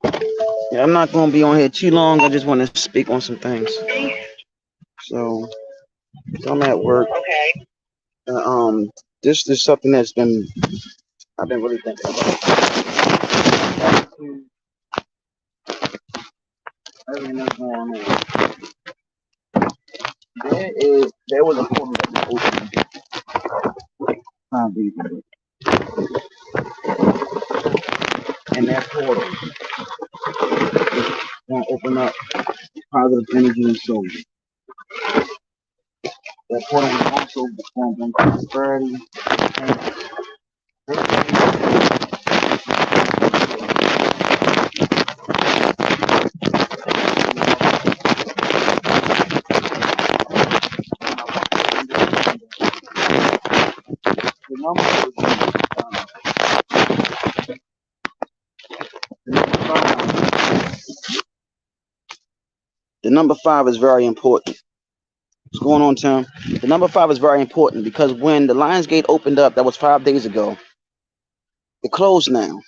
Yeah, I'm not gonna be on here too long. I just want to speak on some things. So, so I'm at work. Okay. This is something that's been I've been really thinking about. Everything that's going on. There was a portal that was open 5 days ago, and that portal is gonna open up positive energy and soul. That portal is also gonna bring prosperity. And the number the number five is very important. What's going on, Tim? The number five is very important because when the Lionsgate opened up, that was 5 days ago. It closed now.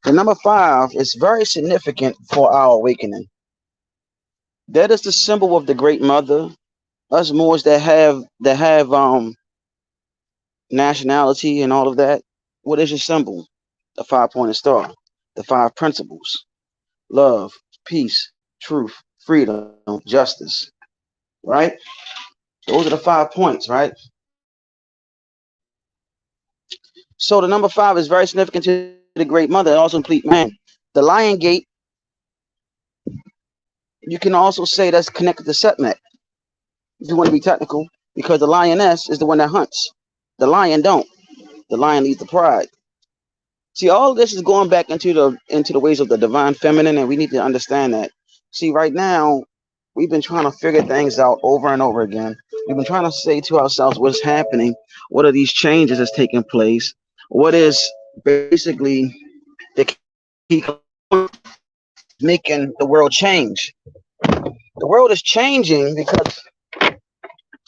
The number five is very significant for our awakening. That is the symbol of the Great Mother. Us Moors that have nationality and all of that. What is your symbol? The 5-pointed star. The five principles: love, peace, truth, freedom, justice. Right? Those are the 5 points, right? So the number five is very significant to the Great Mother and also complete man. The Lion Gate, you can also say that's connected to Setmek, if you want to be technical, because the lioness is the one that hunts. The lion don't. The lion leads the pride. See, all of this is going back into the ways of the divine feminine, and we need to understand that. See, right now, we've been trying to figure things out over and over again. We've been trying to say to ourselves what's happening, what are these changes that's taking place, what is basically the key making the world change. The world is changing because,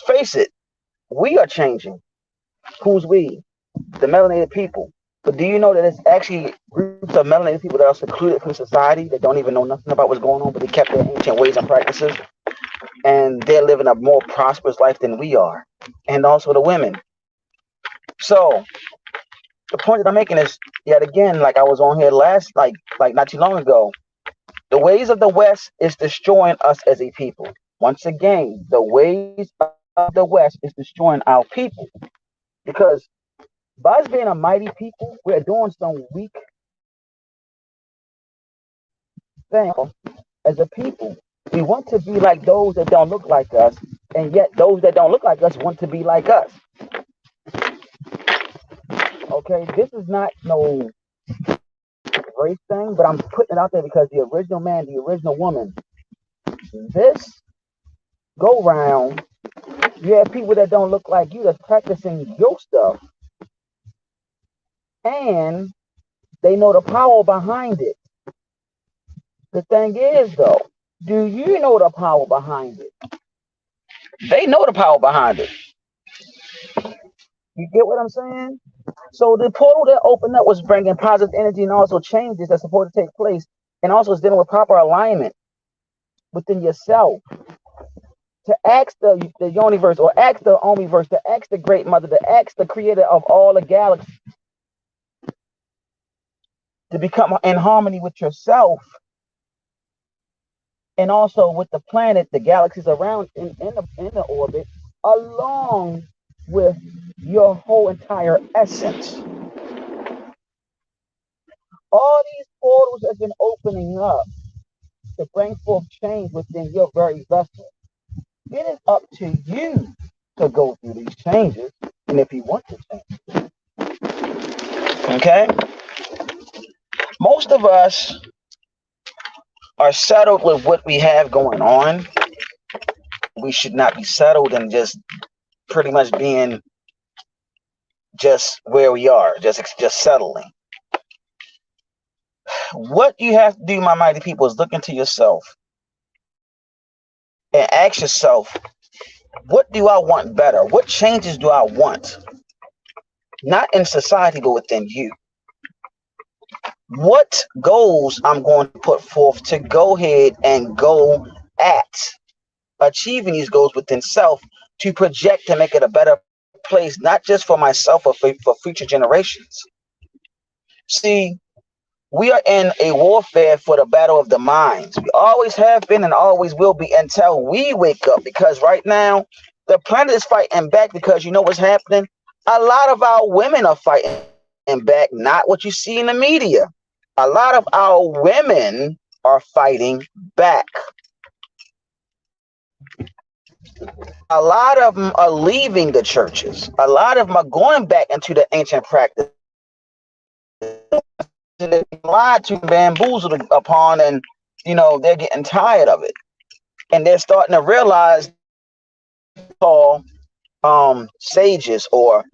face it, we are changing. Who's we? The melanated people. But do you know that it's actually groups of melanated people that are secluded from society that don't even know nothing about what's going on, but they kept their ancient ways and practices, and they're living a more prosperous life than we are, and also the women. So the point that I'm making is, yet again, like I was on here last, like not too long ago, the ways of the West is destroying us as a people. Once again, the ways of the West is destroying our people because by us being a mighty people, we're doing some weak thing as a people. We want to be like those that don't look like us, and yet those that don't look like us want to be like us. Okay, this is not no race thing, but I'm putting it out there because the original man, the original woman, this go round, you have people that don't look like you that's practicing your stuff, and they know the power behind it. The thing is, though, do you know the power behind it? They know the power behind it. You get what I'm saying? So the portal that opened up was bringing positive energy and also changes that's supposed to take place, and also is dealing with proper alignment within yourself. To ask the universe, or ask the Omniverse, to ask the Great Mother, to ask the Creator of all the galaxies, to become in harmony with yourself, and also with the planet, the galaxies around in the orbit, along with your whole entire essence. All these portals have been opening up to bring forth change within your very vessel. It is up to you to go through these changes, and if you want to change. Okay? Most of us are settled with what we have going on. We should not be settled and just pretty much being just where we are, just settling. What you have to do, my mighty people, is look into yourself and ask yourself, what do I want better? What changes do I want? Not in society, but within you. what goals I'm going to put forth to go ahead and go at achieving these goals within self, to project to make it a better place, not just for myself, but for future generations. See, we are in a warfare for the battle of the minds. We always have been and always will be until we wake up. Because right now, the planet is fighting back, because you know what's happening? A lot of our women are fighting back, not what you see in the media. A lot of our women are fighting back. A lot of them are leaving the churches. A lot of them are going back into the ancient practice. They're lied to, bamboozled upon, and they're getting tired of it, and they're starting to realize, call sages or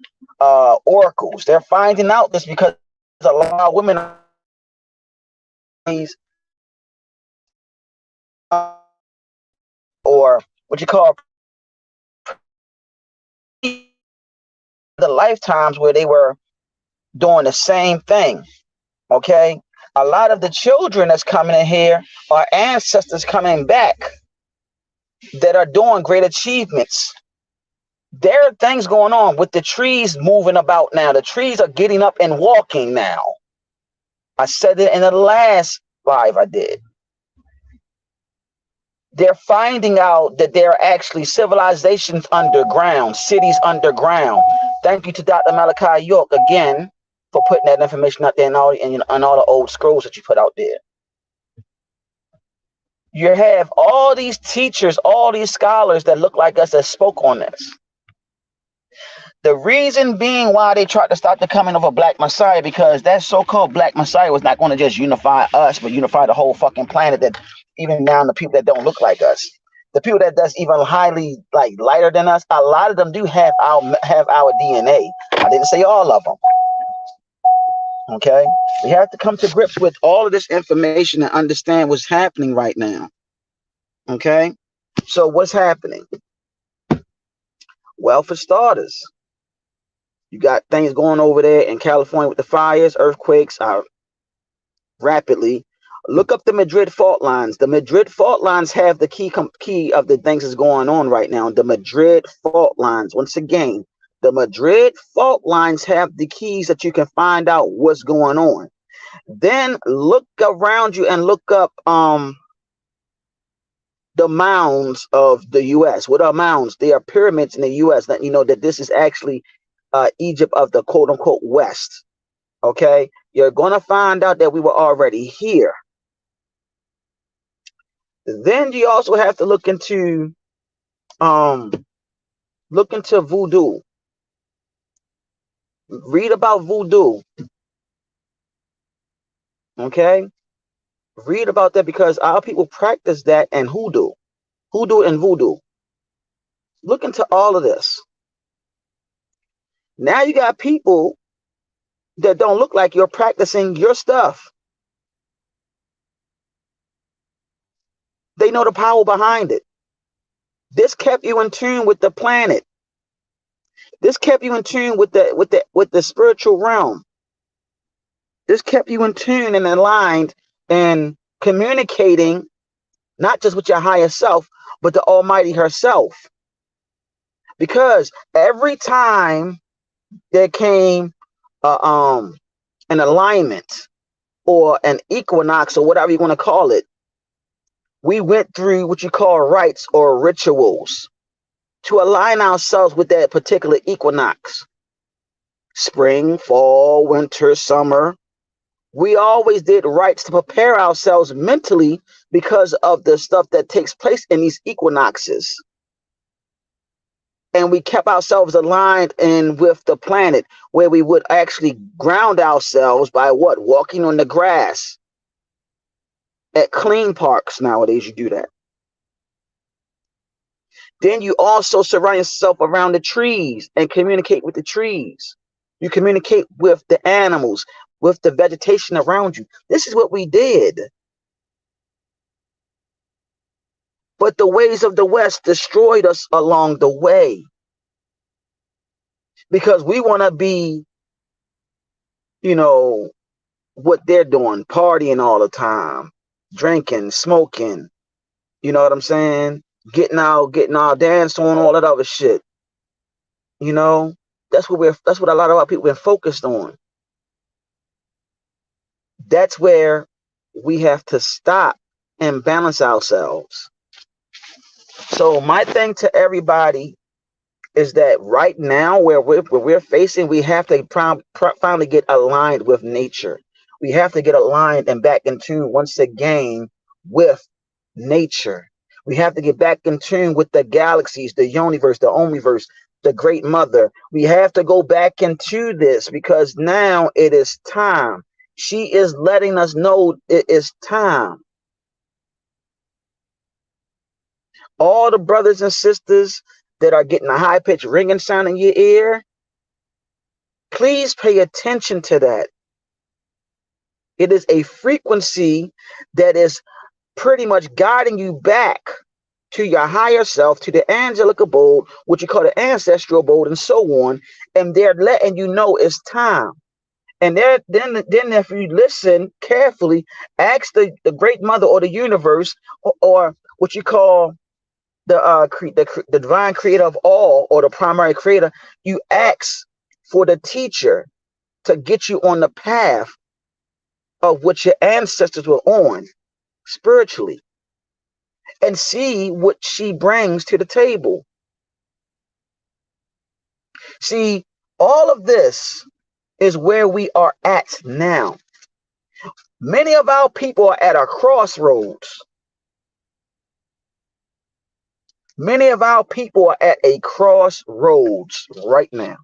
oracles. They're finding out this because a lot of women are these, or what you call the lifetimes where they were doing the same thing. Okay, a lot of the children that's coming in here are ancestors coming back that are doing great achievements. There are things going on with the trees moving about now. The trees are getting up and walking now. I said it in the last live I did. They're finding out that there are actually civilizations underground, cities underground. Thank you to Dr. Malachi York again for putting that information out there, and all the old scrolls that you put out there. You have all these teachers, all these scholars that look like us that spoke on this. The reason being why they tried to stop the coming of a black messiah, because that so-called black messiah was not going to just unify us, but unify the whole fucking planet, that even down the people that don't look like us. The people that's even highly lighter than us, a lot of them do have our DNA. I didn't say all of them. Okay? We have to come to grips with all of this information and understand what's happening right now. Okay? So what's happening? Well, for starters, you got things going over there in California with the fires, earthquakes are rapidly. Look up the Madrid fault lines. The Madrid fault lines have the key of the things that's going on right now. The Madrid fault lines. Once again, the Madrid fault lines have the keys that you can find out what's going on. Then look around you and look up the mounds of the U.S. What are mounds? They are pyramids in the U.S. That you know that this is actually Egypt of the quote-unquote West. Okay, you're going to find out that we were already here. Then you also have to look into voodoo. Read about voodoo. Okay, read about that, because our people practice that and hoodoo and voodoo. Look into all of this. Now you got people that don't look like you're practicing your stuff. They know the power behind it. This kept you in tune with the planet. This kept you in tune with the spiritual realm. This kept you in tune and aligned and communicating, not just with your higher self, but the Almighty herself. Because every time there came an alignment or an equinox or whatever you want to call it, we went through what you call rites or rituals to align ourselves with that particular equinox. Spring, fall, winter, summer. We always did rites to prepare ourselves mentally because of the stuff that takes place in these equinoxes. And we kept ourselves aligned with the planet, where we would actually ground ourselves by what? Walking on the grass. At clean parks nowadays, you do that. Then you also surround yourself around the trees and communicate with the trees. You communicate with the animals, with the vegetation around you. This is what we did. But the ways of the West destroyed us along the way. Because we want to be, what they're doing, partying all the time, drinking, smoking, you know what I'm saying? Getting out, dance on all that other shit. You know, that's what a lot of our people been focused on. That's where we have to stop and balance ourselves. So my thing to everybody is that right now where we're facing, we have to finally get aligned with nature. We have to get aligned and back in tune once again with nature. We have to get back in tune with the galaxies, the universe, the omniverse, the great mother. We have to go back into this because now it is time. She is letting us know it is time. All the brothers and sisters that are getting a high-pitched ringing sound in your ear, please pay attention to that. It is a frequency that is pretty much guiding you back to your higher self, to the angelic abode, what you call the ancestral abode, and so on. And they're letting you know it's time. And then if you listen carefully, ask the great mother or the universe, or what you call the divine creator of all, or the primary creator, you ask for the teacher to get you on the path of what your ancestors were on spiritually, and see what she brings to the table. See, all of this is where we are at now. Many of our people are at a crossroads. Many of our people are at a crossroads right now.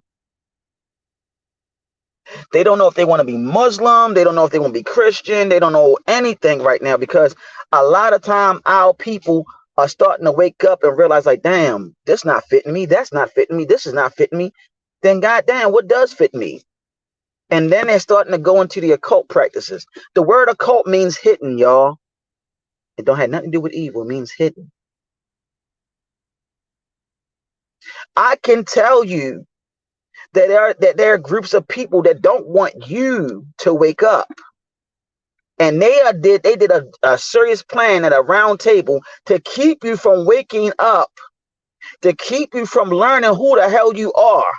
They don't know if they want to be Muslim. They don't know if they want to be Christian. They don't know anything right now, because a lot of time our people are starting to wake up and realize, like, damn, this not fitting me. That's not fitting me. This is not fitting me. Then goddamn, what does fit me? And then they're starting to go into the occult practices. The word occult means hidden, y'all. It don't have nothing to do with evil. It means hidden. I can tell you that there are groups of people that don't want you to wake up. And they did a serious plan at a round table to keep you from waking up, to keep you from learning who the hell you are.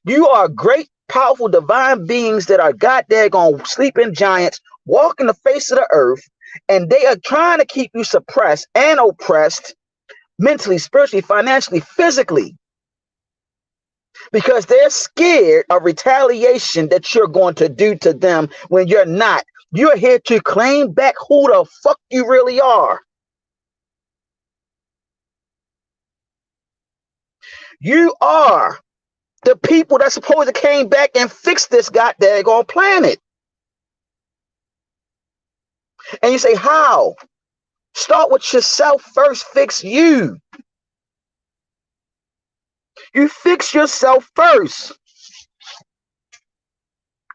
You are great, powerful, divine beings that are goddamn sleeping giants walking the face of the earth, and they are trying to keep you suppressed and oppressed mentally, spiritually, financially, physically, because they're scared of retaliation that you're going to do to them when you're not. You're here to claim back who the fuck you really are. You are the people that's supposed to came back and fix this goddamn planet. And you say, how? Start with yourself first. Fix you. You fix yourself first.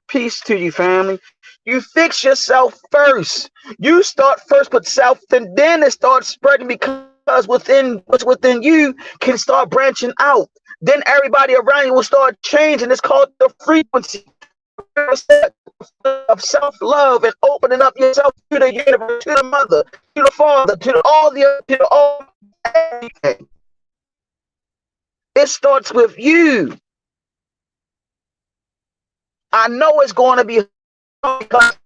Peace to you, family. You fix yourself first. You start first with self, and then it starts spreading, because what's within you can start branching out. Then everybody around you will start changing. It's called the frequency of self-love, and opening up yourself to the universe, to the mother, to the father, to everything. It starts with you. I know it's going to be because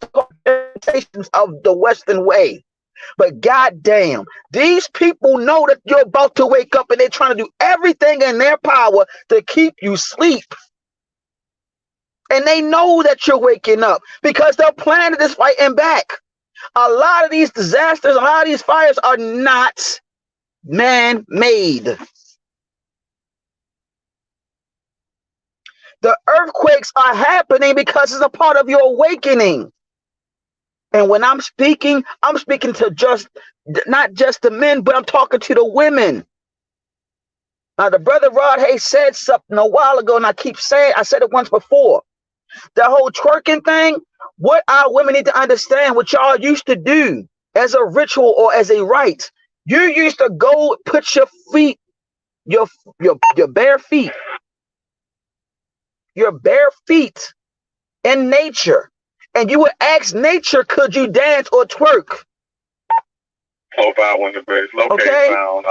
of the Western way, but goddamn, these people know that you're about to wake up, and they're trying to do everything in their power to keep you asleep. And they know that you're waking up, because their planet is fighting back. A lot of these disasters, a lot of these fires are not man-made. The earthquakes are happening because it's a part of your awakening. And when I'm speaking to not just the men, but I'm talking to the women. Now, the brother Rod Hayes said something a while ago, and I said it once before. The whole twerking thing, what our women need to understand, what y'all used to do as a ritual or as a rite. You used to go put your feet, your bare feet, your bare feet in nature, and you would ask nature, could you dance or twerk? Low power in the base. Okay? Sound.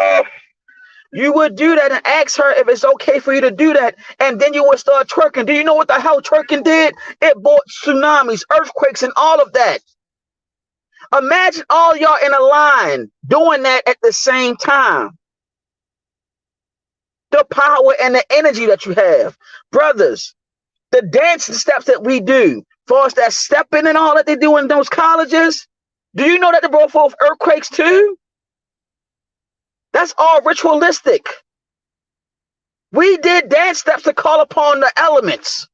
You would do that and ask her if it's okay for you to do that, and then you would start twerking. Do you know what the hell twerking did? It brought tsunamis, earthquakes, and all of that. Imagine all y'all in a line doing that at the same time. The power and the energy that you have. Brothers, the dancing steps that we do, for us that stepping and all that they do in those colleges, do you know that they brought forth earthquakes too? That's all ritualistic. We did dance steps to call upon the elements.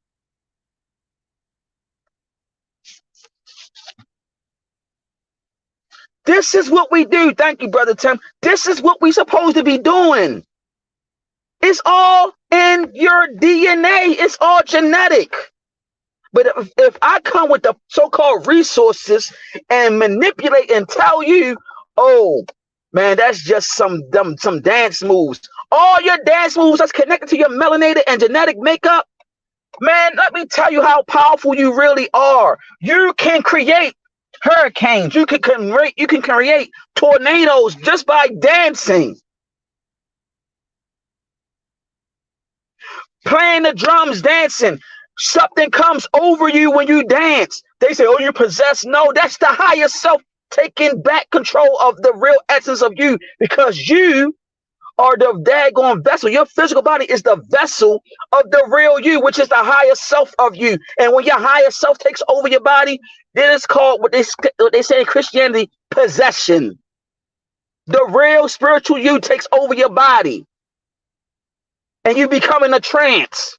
This is what we do. Thank you, Brother Tim. This is what we're supposed to be doing. It's all in your DNA. It's all genetic. But if I come with the so-called resources and manipulate and tell you, oh, man, that's just some dance moves. All your dance moves that's connected to your melanated and genetic makeup, man, let me tell you how powerful you really are. You can create hurricanes. You can create tornadoes just by dancing. Playing the drums, dancing. Something comes over you when you dance. They say, oh, you're possessed. No, that's the higher self taking back control of the real essence of you, because you are the daggone vessel. Your physical body is the vessel of the real you, which is the higher self of you. And when your higher self takes over your body, then it's called what they say in Christianity, possession. The real spiritual you takes over your body, and you become in a trance.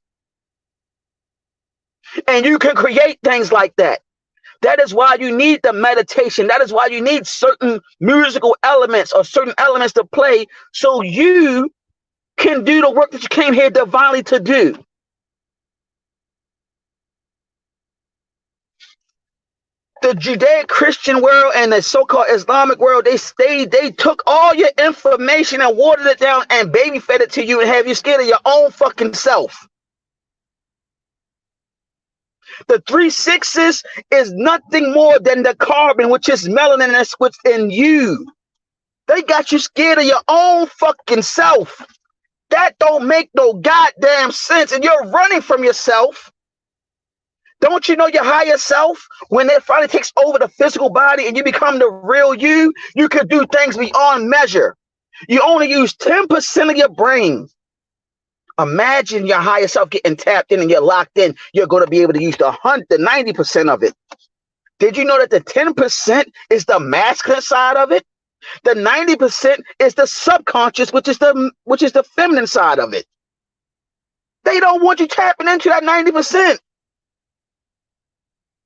And you can create things like that. That is why you need the meditation. That is why you need certain musical elements or certain elements to play, so you can do the work that you came here divinely to do. The Judeo-Christian world and the so-called Islamic world, they took all your information and watered it down and baby fed it to you and have you scared of your own fucking self. The 3 6s is nothing more than the carbon, which is melanin that's within you. They got you scared of your own fucking self. That don't make no goddamn sense. And you're running from yourself. Don't you know your higher self? When it finally takes over the physical body and you become the real you, you can do things beyond measure. You only use 10% of your brain. Imagine your higher self getting tapped in and you're locked in. You're going to be able to use the 90% of it. Did you know that the 10% is the masculine side of it? The 90% is the subconscious, which is the feminine side of it. They don't want you tapping into that 90%.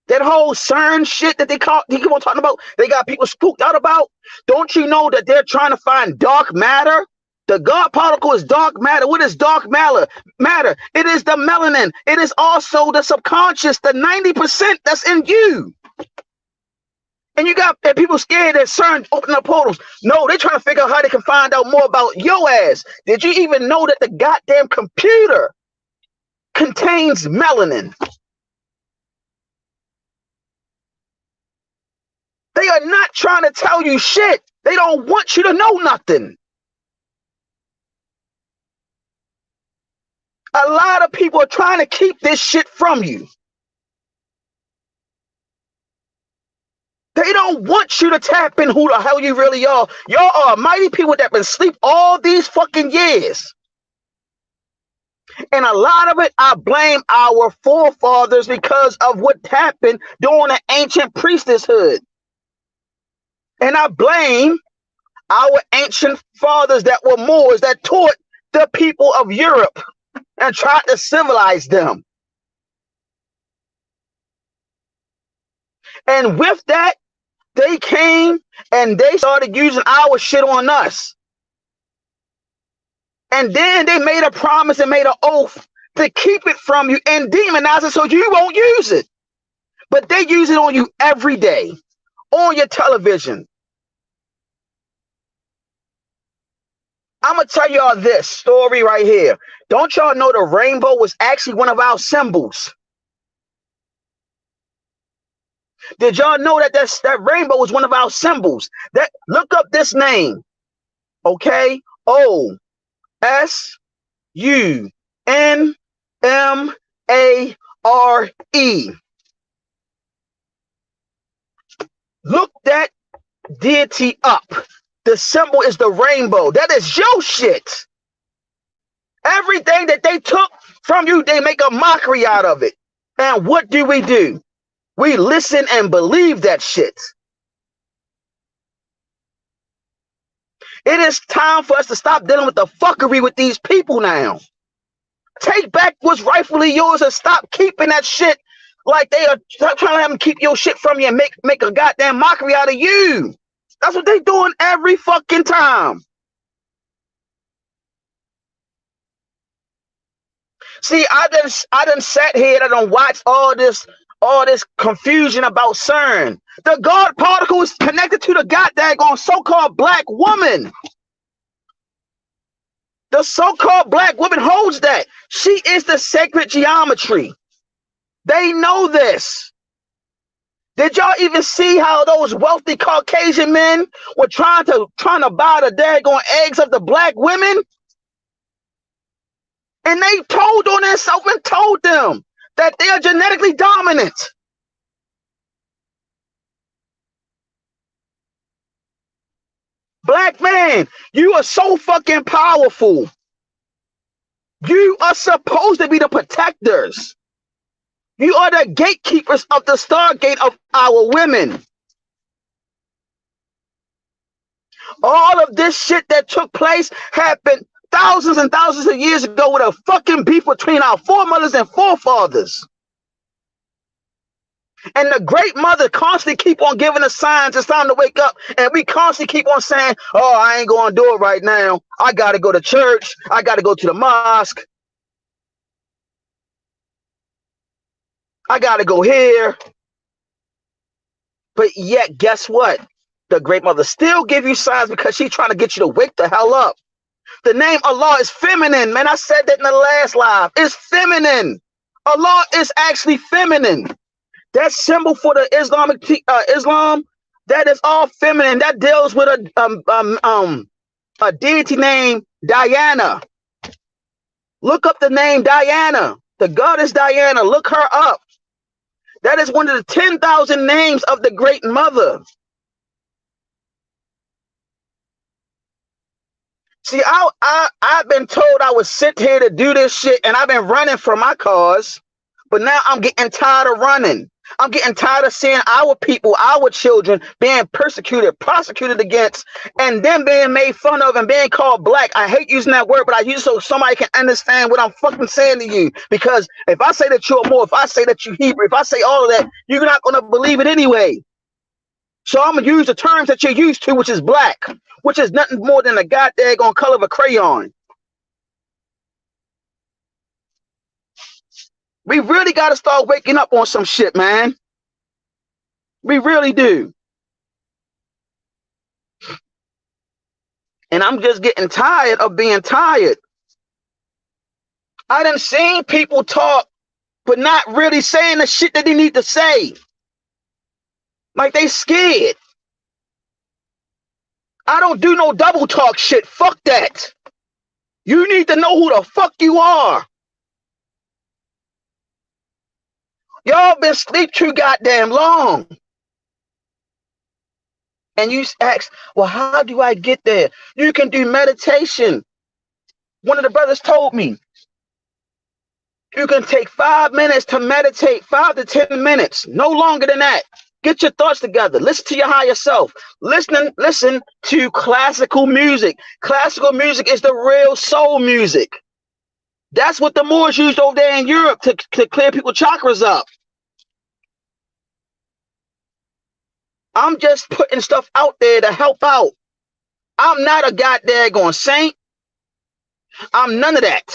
That whole CERN shit that they keep on talking about, they got people spooked out about. Don't you know that they're trying to find dark matter? The God particle is dark matter. What is dark matter? It is the melanin. It is also the subconscious, the 90% that's in you. And you got people scared that CERN open up portals. No, they're trying to figure out how they can find out more about your ass. Did you even know that the goddamn computer contains melanin? They are not trying to tell you shit. They don't want you to know nothing. A lot of people are trying to keep this shit from you. They don't want you to tap in who the hell you really are. Y'all are mighty people that been asleep all these fucking years. And a lot of it, I blame our forefathers because of what happened during the ancient priesthood. And I blame our ancient fathers that were Moors that taught the people of Europe and tried to civilize them. And with that, they came and they started using our shit on us. And then they made a promise and made an oath to keep it from you and demonize it so you won't use it. But they use it on you every day, on your television. I'm going to tell y'all this story right here. Don't y'all know the rainbow was actually one of our symbols? Did y'all know that that rainbow was one of our symbols? That look up this name, okay? OSUNMARE. Look that deity up. The symbol is the rainbow. That is your shit. Everything that they took from you, they make a mockery out of it. And what do? We listen and believe that shit. It is time for us to stop dealing with the fuckery with these people now. Take back what's rightfully yours and stop keeping that shit like they are trying to have them keep your shit from you and make a goddamn mockery out of you. That's what they doing every fucking time. See, I done sat here and I done watched all this confusion about CERN. The God particle is connected to the goddamn so-called black woman. The so-called black woman holds that. She is the sacred geometry. They know this. Did y'all even see how those wealthy Caucasian men were trying to buy the daggone eggs of the black women? And they told on themselves and told them that they are genetically dominant. Black man, you are so fucking powerful. You are supposed to be the protectors. You are the gatekeepers of the Stargate of our women. All of this shit that took place happened thousands and thousands of years ago with a fucking beef between our foremothers and forefathers. And the great mother constantly keep on giving us signs it's time to wake up. And we constantly keep on saying, oh, I ain't going to do it right now. I got to go to church. I got to go to the mosque. I got to go here. But yet, guess what? The great mother still give you signs because she's trying to get you to wake the hell up. The name Allah is feminine, man. I said that in the last live. It's feminine. Allah is actually feminine. That symbol for the Islamic Islam, that is all feminine. That deals with a deity named Diana. Look up the name Diana. The goddess Diana. Look her up. That is one of the 10,000 names of the Great Mother. See, I've been told I was sent here to do this shit, and I've been running for my cause, but now I'm getting tired of running. I'm getting tired of seeing our people, our children being persecuted, prosecuted against, and then being made fun of and being called black. I hate using that word, but I use it so somebody can understand what I'm fucking saying to you. Because if I say that you're more, if I say that you're Hebrew, if I say all of that, you're not going to believe it anyway. So I'm going to use the terms that you're used to, which is black, which is nothing more than a goddamn color of a crayon. We really got to start waking up on some shit, man. We really do. And I'm just getting tired of being tired. I done seen people talk, but not really saying the shit that they need to say. Like they scared. I don't do no double talk shit. Fuck that. You need to know who the fuck you are. Y'all been asleep too goddamn long. And you ask, well, how do I get there? You can do meditation. One of the brothers told me, you can take 5 minutes to meditate, 5 to 10 minutes, no longer than that. Get your thoughts together. Listen to your higher self. Listen to classical music. Classical music is the real soul music. That's what the Moors used over there in Europe to clear people's chakras up. I'm just putting stuff out there to help out. I'm not a goddamn saint. I'm none of that.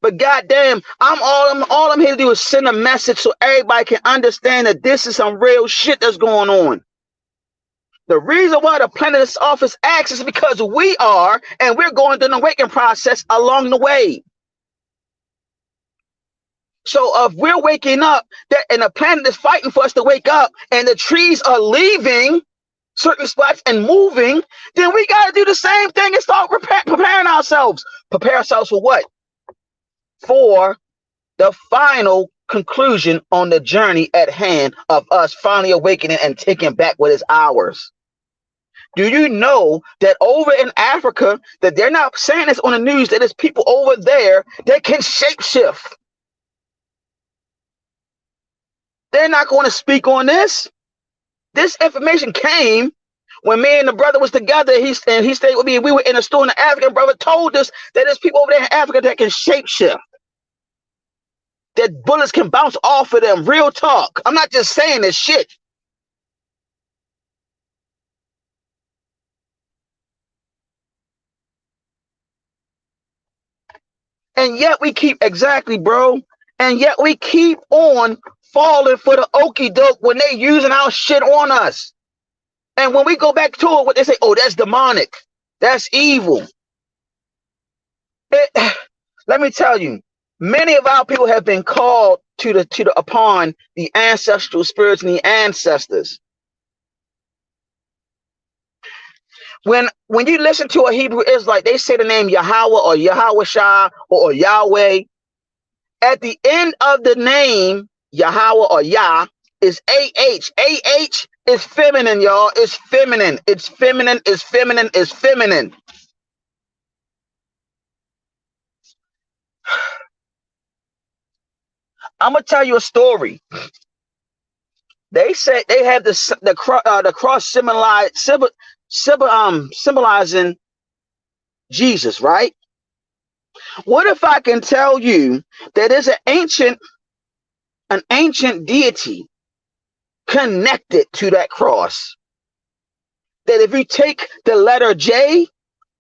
But goddamn, all I'm here to do is send a message so everybody can understand that this is some real shit that's going on. The reason why the Planet's office acts is because we are, and we're going through an awakening process along the way. So if we're waking up, that and the planet is fighting for us to wake up, and the trees are leaving certain spots and moving, then we got to do the same thing and start preparing ourselves. Prepare ourselves for what? For the final conclusion on the journey at hand of us finally awakening and taking back what is ours. Do you know that over in Africa, that they're not saying this on the news, that there's people over there that can shapeshift? They're not going to speak on this. This information came when me and the brother was together. He stayed with me, and we were in a store, and the African brother told us that there's people over there in Africa that can shapeshift. That bullets can bounce off of them. Real talk. I'm not just saying this shit. And yet we keep, exactly, bro. And yet we keep on falling for the okie doke when they using our shit on us. And when we go back to it, what they say, oh, that's demonic. That's evil. Let me tell you, many of our people have been called upon the ancestral spirits and the ancestors. When you listen to a Hebrew Israelite, they say the name Yahweh or Yahweh Shah or Yahweh. At the end of the name Yahweh or Yah is AH. AH is feminine, y'all. It's feminine. It's feminine. It's feminine. It's feminine. I'm gonna tell you a story. They said they had the cross symbolizing Jesus, right? What if I can tell you that there's an ancient deity connected to that cross? That if you take the letter J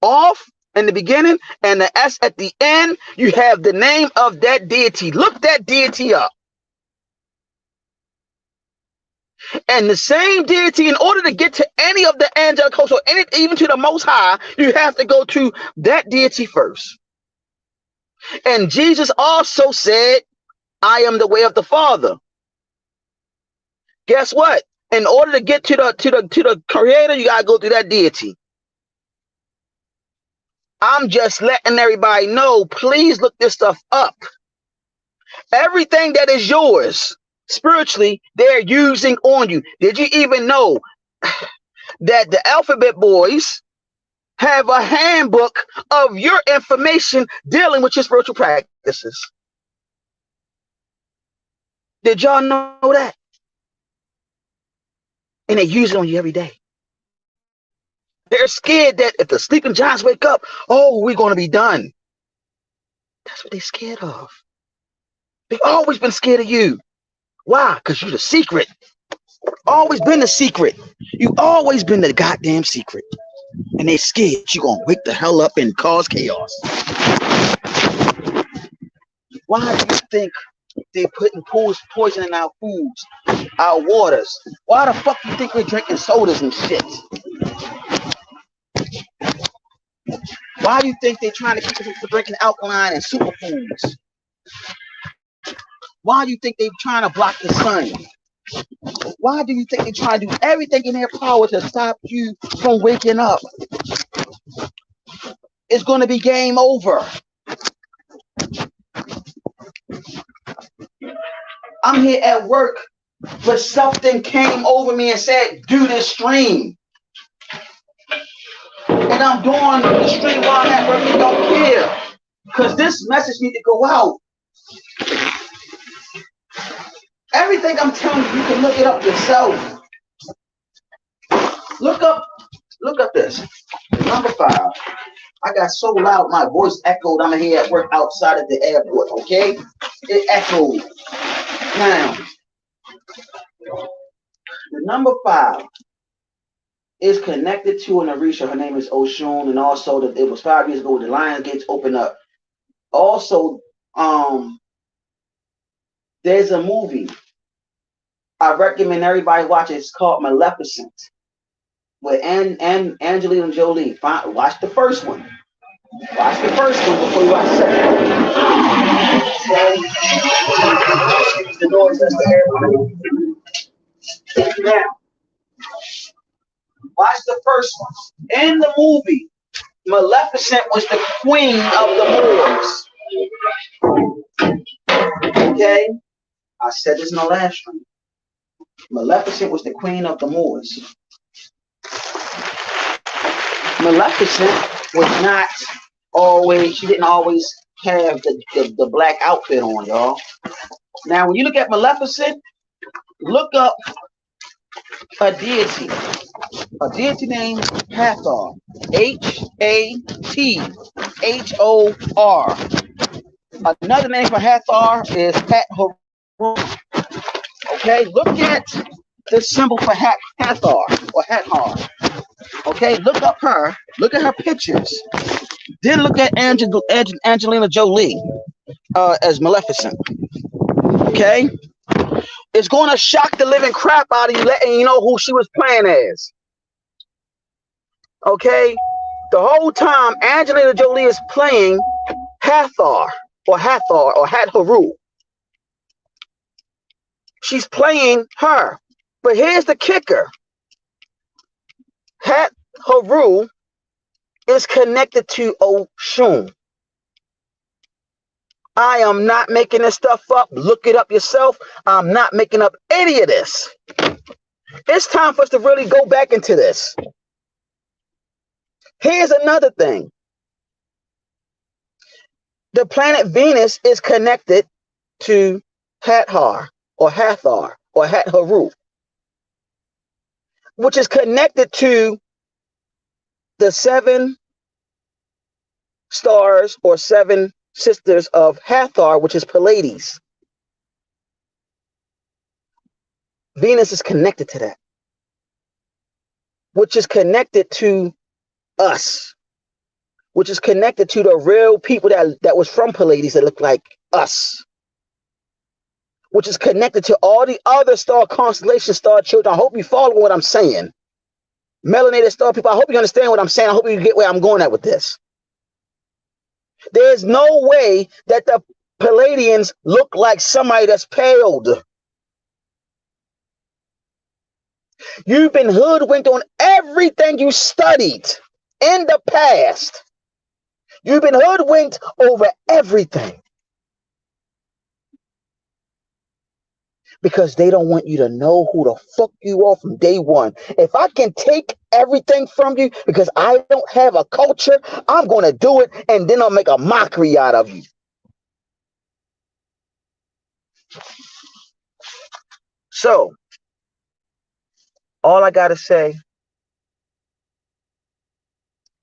off in the beginning and the S at the end, you have the name of that deity. Look that deity up. And the same deity, in order to get to any of the angelic hosts or even to the Most High, you have to go to that deity first. And Jesus also said, I am the way of the Father. Guess what? In order to get to the Creator, you gotta go through that deity. I'm just letting everybody know, please look this stuff up. Everything that is yours spiritually, they're using on you. Did you even know that the Alphabet Boys have a handbook of your information dealing with your spiritual practices? Did y'all know that? And they use it on you every day. They're scared that if the sleeping giants wake up, oh, we're going to be done. That's what they're scared of. They've always been scared of you. Why? Because you're the secret. Always been the secret. You've always been the goddamn secret. And they're scared you're going to wake the hell up and cause chaos. Why do you think they're putting poison in our foods, our waters? Why the fuck do you think we're drinking sodas and shit? Why do you think they're trying to keep us from drinking alkaline and superfoods? Why do you think they're trying to block the sun? Why do you think they're trying to do everything in their power to stop you from waking up? It's going to be game over. I'm here at work, but something came over me and said, do this stream. And I'm doing the stream while I'm at work and don't care. Because this message needs to go out. Everything I'm telling you, you can look it up yourself. Look up this. Number 5. I got so loud, my voice echoed. I'm here at work outside of the airport, okay? It echoed. Now, the number 5 is connected to an Orisha. Her name is Oshun, and also that it was 5 years ago the Lions Gates opened up. Also, there's a movie I recommend everybody watch it. It's called Maleficent with Angelina Jolie. Watch the first one. Watch the first one before you watch the second one. Excuse the noise that's for everybody. Now, watch the first one. In the movie, Maleficent was the queen of the Moors. Okay? I said this in the last one. Maleficent was the queen of the Moors. Maleficent was not always, she didn't always have the black outfit on, y'all. Now, when you look at Maleficent, look up a deity named Hathor. Hathor. Another name for Hathor is Hat-Haru. Okay, look at the symbol for Hathor or Hathor. Okay, look up her. Look at her pictures. Then look at Angelina Jolie as Maleficent. Okay, it's going to shock the living crap out of you, letting you know who she was playing as. Okay, the whole time Angelina Jolie is playing Hathor or Hat-Haru. She's playing her. But here's the kicker. Hat-Haru is connected to Oshun. I am not making this stuff up. Look it up yourself. I'm not making up any of this. It's time for us to really go back into this. Here's another thing. The planet Venus is connected to Hathor or Hat-Haru, which is connected to the 7 stars or 7 sisters of Hathor, which is Pleiades. Venus is connected to that, which is connected to us, which is connected to the real people that was from Pleiades that look like us, which is connected to all the other star constellation star children. I hope you follow what I'm saying. Melanated star people, I hope you understand what I'm saying. I hope you get where I'm going at with this. There's no way that the Pleiadians look like somebody that's paled. You've been hoodwinked on everything you studied in the past. You've been hoodwinked over everything. Because they don't want you to know who the fuck you are from day one. If I can take everything from you because I don't have a culture, I'm going to do it, and then I'll make a mockery out of you. So, all I got to say,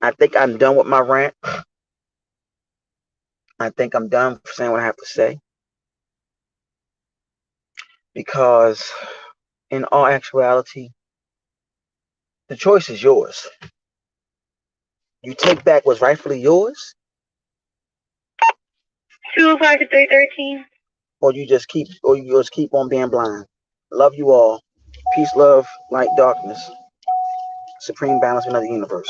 I think I'm done with my rant. I think I'm done saying what I have to say. Because in all actuality, the choice is yours. You take back what's rightfully yours, 205 to 313. or you just keep on being blind. Love you all. Peace, love, light, darkness. Supreme balance in the universe.